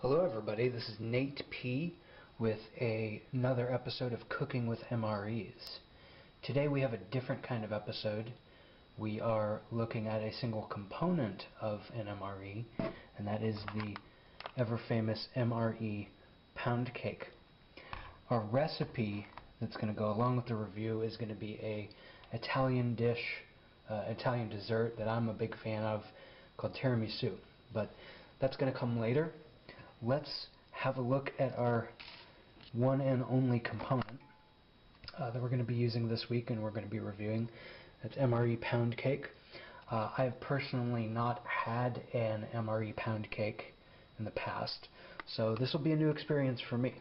Hello everybody, this is Nate P with another episode of Cooking with MREs. Today we have a different kind of episode. We are looking at a single component of an MRE, and that is the ever-famous MRE Pound Cake. Our recipe that's going to go along with the review is going to be a Italian dish, Italian dessert that I'm a big fan of called Tiramisu, but that's going to come later. Let's have a look at our one and only component that we're going to be using this week and we're going to be reviewing. That's MRE Pound Cake. I have personally not had an MRE Pound Cake in the past, so this will be a new experience for me.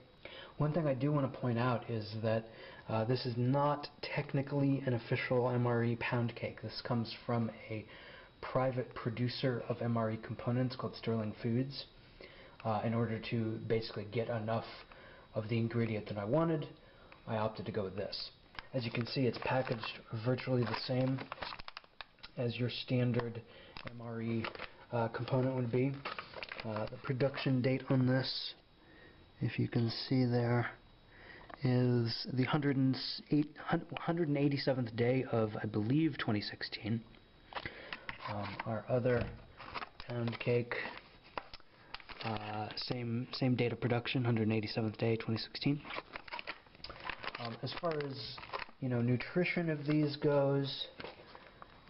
One thing I do want to point out is that this is not technically an official MRE Pound Cake. This comes from a private producer of MRE components called Sterling Foods. In order to basically get enough of the ingredient that I wanted, I opted to go with this. As you can see, it's packaged virtually the same as your standard MRE component would be. The production date on this, if you can see there, is the 187th day of, I believe, 2016. Our other pound cake, same date of production, 187th day, 2016. As far as nutrition of these goes,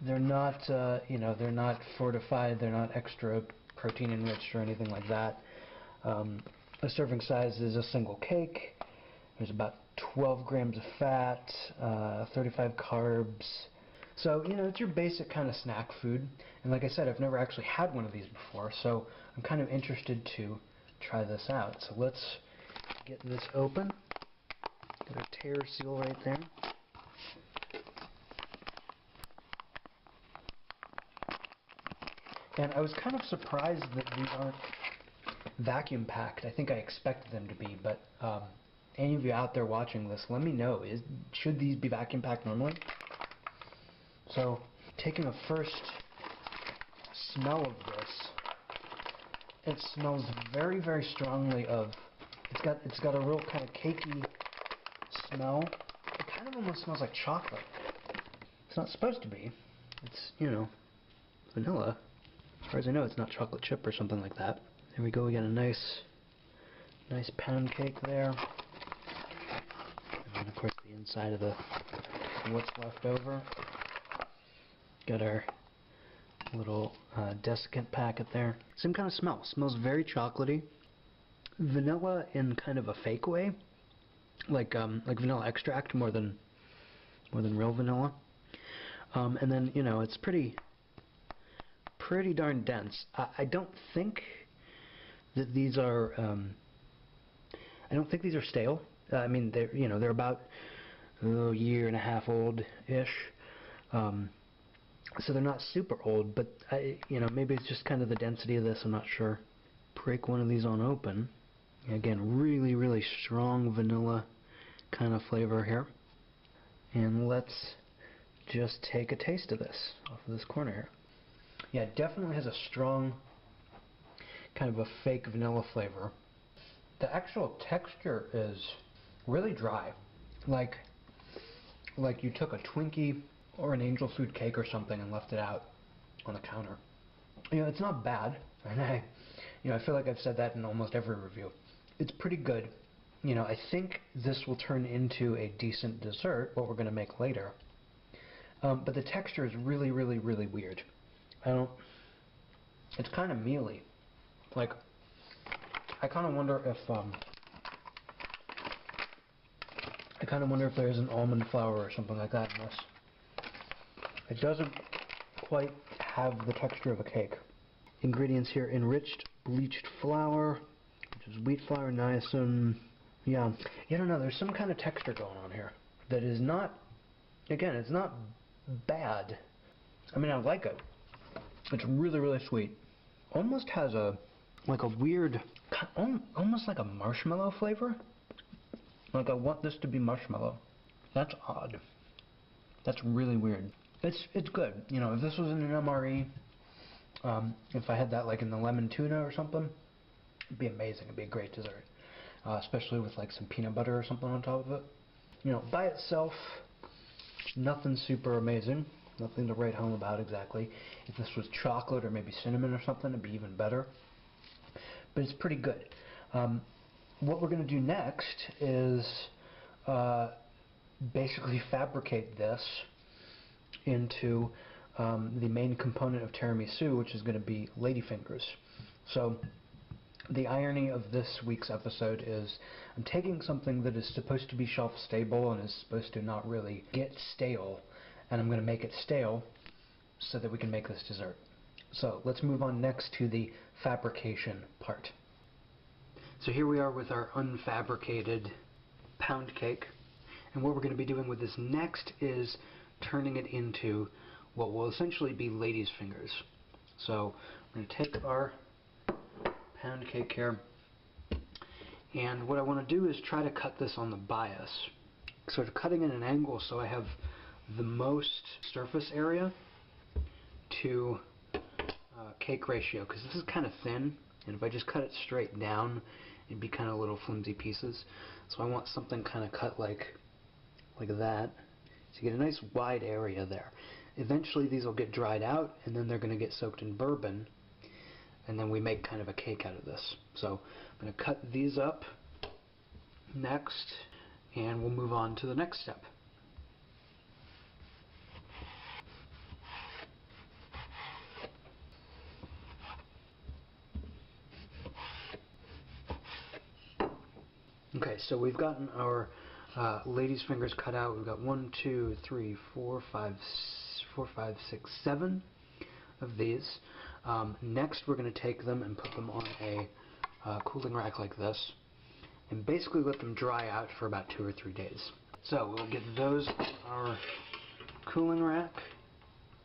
they're not they're not fortified, they're not extra protein enriched or anything like that. A serving size is a single cake. There's about 12 grams of fat, 35 carbs. So, it's your basic kind of snack food. And like I said, I've never actually had one of these before, so I'm kind of interested to try this out. So let's get this open. Got a tear seal right there. And I was kind of surprised that these aren't vacuum packed. I think I expected them to be, but any of you out there watching this, let me know. Should these be vacuum packed normally? So, taking a first smell of this, it smells very, very strongly of, it's got a real kind of cakey smell. It kind of almost smells like chocolate. It's not supposed to be. It's, vanilla. As far as I know, it's not chocolate chip or something like that. There we go, we got a nice pound cake there. And then, of course, the inside of what's left over. Got our little desiccant packet there. Same kind of smell. Smells very chocolatey. Vanilla in kind of a fake way, like vanilla extract more than real vanilla. And then it's pretty darn dense. I don't think that these are. I don't think these are stale. I mean, they're about a year and a half old-ish. So they're not super old, but maybe it's just kind of the density of this, I'm not sure. Break one of these on open. Again, really, really strong vanilla kind of flavor here. And let's just take a taste of this off of this corner here. Yeah, it definitely has a strong kind of a fake vanilla flavor. The actual texture is really dry. Like you took a Twinkie or an angel food cake or something and left it out on the counter. It's not bad, and I feel like I've said that in almost every review. It's pretty good. I think this will turn into a decent dessert, what we're going to make later. But the texture is really, really, really weird. It's kind of mealy. Like, I kind of wonder if there's an almond flour or something like that in this. It doesn't quite have the texture of a cake. Ingredients here: enriched bleached flour, which is wheat flour, niacin. Yeah, I don't know, there's some kind of texture going on here that is not, again, it's not bad. I mean, I like it. It's really, really sweet. Almost has a weird, almost like a marshmallow flavor. Like, I want this to be marshmallow. That's odd. That's really weird. It's good. If this was in an MRE, if I had that like in the lemon tuna or something, It'd be amazing. It'd be a great dessert, especially with like some peanut butter or something on top of it. You know, by itself, nothing super amazing, nothing to write home about exactly. If this was chocolate or maybe cinnamon or something, it'd be even better. But it's pretty good. What we're going to do next is basically fabricate this into the main component of tiramisu, which is going to be ladyfingers. So the irony of this week's episode is I'm taking something that is supposed to be shelf stable and is supposed to not really get stale, and I'm going to make it stale so that we can make this dessert. So let's move on next to the fabrication part. So here we are with our unfabricated pound cake, and what we're going to be doing with this next is turning it into what will essentially be lady's fingers. So we're going to take our pound cake here, and what I want to do is try to cut this on the bias, sort of cutting at an angle so I have the most surface area to cake ratio, because this is kind of thin, and if I just cut it straight down it'd be kind of little flimsy pieces. So I want something kind of cut like that, so you get a nice wide area there. Eventually these will get dried out, and then they're going to get soaked in bourbon, and then we make kind of a cake out of this. So I'm going to cut these up next, and we'll move on to the next step. Okay, so we've gotten our lady's fingers cut out. We've got 1, 2, 3, 4, 5, 6, 7 of these. Next we're going to take them and put them on a cooling rack like this, and basically let them dry out for about 2 or 3 days. So we'll get those on our cooling rack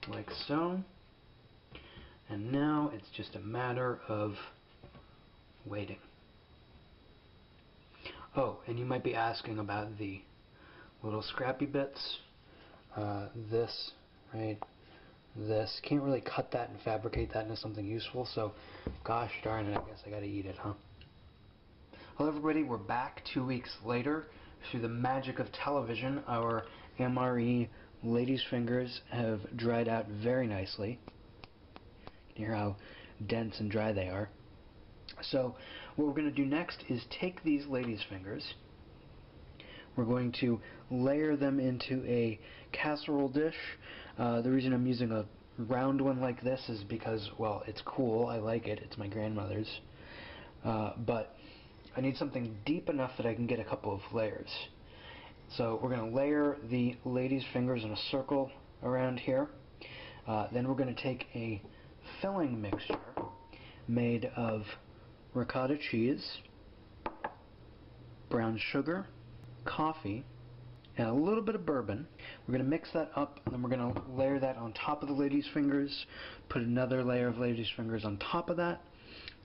like so, and now it's just a matter of waiting. Oh, and you might be asking about the little scrappy bits. This, right? This. Can't really cut that and fabricate that into something useful, so gosh darn it, I guess I gotta eat it, huh? Hello everybody, we're back 2 weeks later. Through the magic of television, our MRE lady's fingers have dried out very nicely. You can hear how dense and dry they are. So what we're going to do next is take these lady's fingers, we're going to layer them into a casserole dish. The reason I'm using a round one like this is because, well, it's cool, I like it, it's my grandmother's, but I need something deep enough that I can get a couple of layers. So we're going to layer the lady's fingers in a circle around here. Then we're going to take a filling mixture made of ricotta cheese, brown sugar, coffee, and a little bit of bourbon. We're going to mix that up, and then we're going to layer that on top of the lady's fingers, put another layer of lady's fingers on top of that,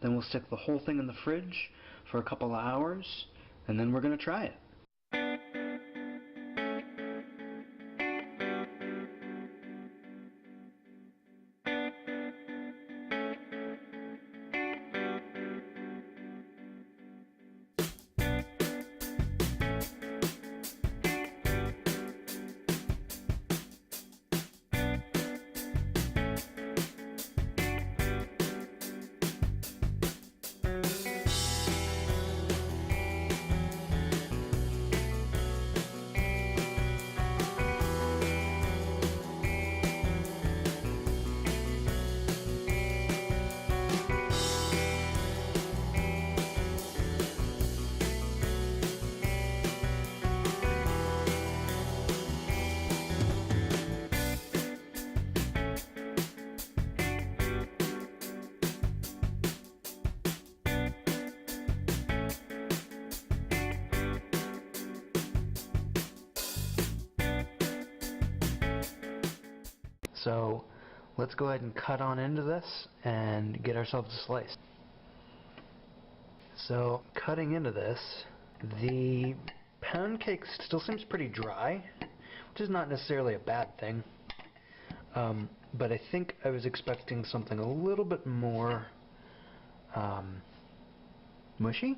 then we'll stick the whole thing in the fridge for a couple of hours, and then we're going to try it. So let's go ahead and cut on into this and get ourselves a slice. So cutting into this, the pound cake still seems pretty dry, which is not necessarily a bad thing, but I think I was expecting something a little bit more mushy.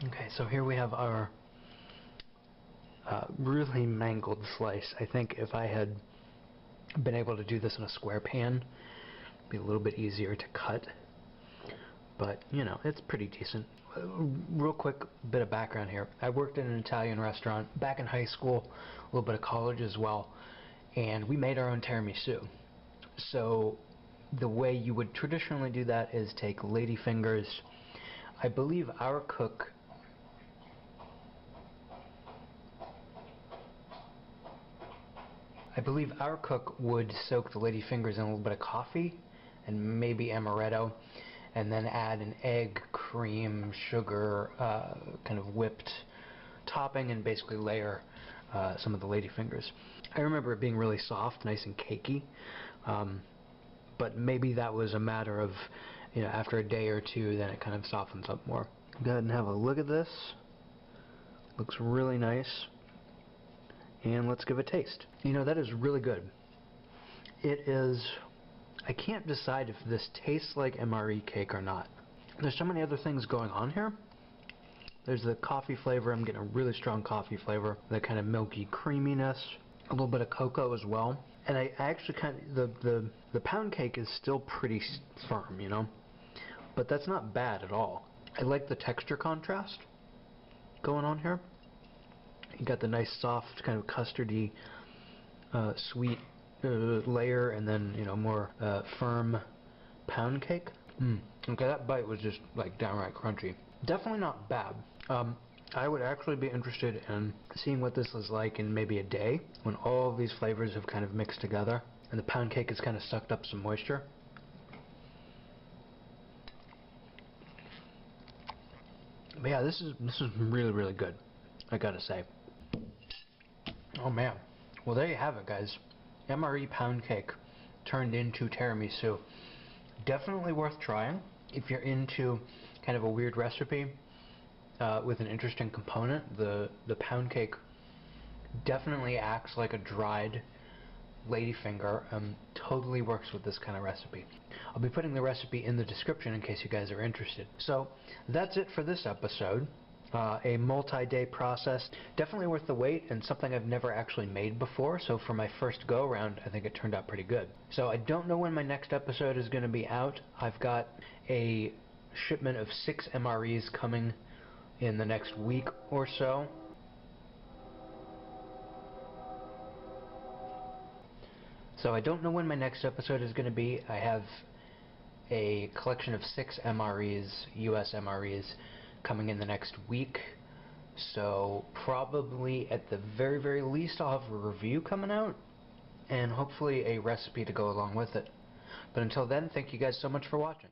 Okay, so here we have our really mangled slice. I think if I had been able to do this in a square pan, it'd be a little bit easier to cut. But, you know, it's pretty decent. Real quick bit of background here. I worked in an Italian restaurant back in high school, a little bit of college as well, and we made our own tiramisu. So the way you would traditionally do that is take ladyfingers. I believe our cook would soak the ladyfingers in a little bit of coffee and maybe amaretto, and then add an egg, cream, sugar, kind of whipped topping, and basically layer some of the ladyfingers. I remember it being really soft, nice and cakey, but maybe that was a matter of, you know, after a day or two, then it kind of softens up more. Go ahead and have a look at this. Looks really nice. And let's give it a taste. You know, that is really good. It is... I can't decide if this tastes like MRE cake or not. There's so many other things going on here. There's the coffee flavor. I'm getting a really strong coffee flavor. The kind of milky creaminess. A little bit of cocoa as well. And I actually kind of... The pound cake is still pretty firm, you know? But that's not bad at all. I like the texture contrast going on here. You got the nice soft kind of custardy sweet layer, and then, you know, more firm pound cake. Okay, that bite was just like downright crunchy. Definitely not bad. I would actually be interested in seeing what this is like in maybe a day when all of these flavors have kind of mixed together and the pound cake has kind of sucked up some moisture. But yeah, this is really, really good, I gotta say. Oh man. Well, there you have it, guys. MRE Pound Cake turned into tiramisu. Definitely worth trying if you're into kind of a weird recipe with an interesting component. The pound cake definitely acts like a dried ladyfinger. Totally works with this kind of recipe. I'll be putting the recipe in the description in case you guys are interested. So that's it for this episode. A multi-day process. Definitely worth the wait, and something I've never actually made before, so for my first go-around, I think it turned out pretty good. So I don't know when my next episode is going to be out. I've got a shipment of 6 MREs coming in the next week or so. So I don't know when my next episode is going to be. I have a collection of 6 MREs, US MREs, coming in the next week, so probably at the very, very least I'll have a review coming out, and hopefully a recipe to go along with it. But until then, thank you guys so much for watching.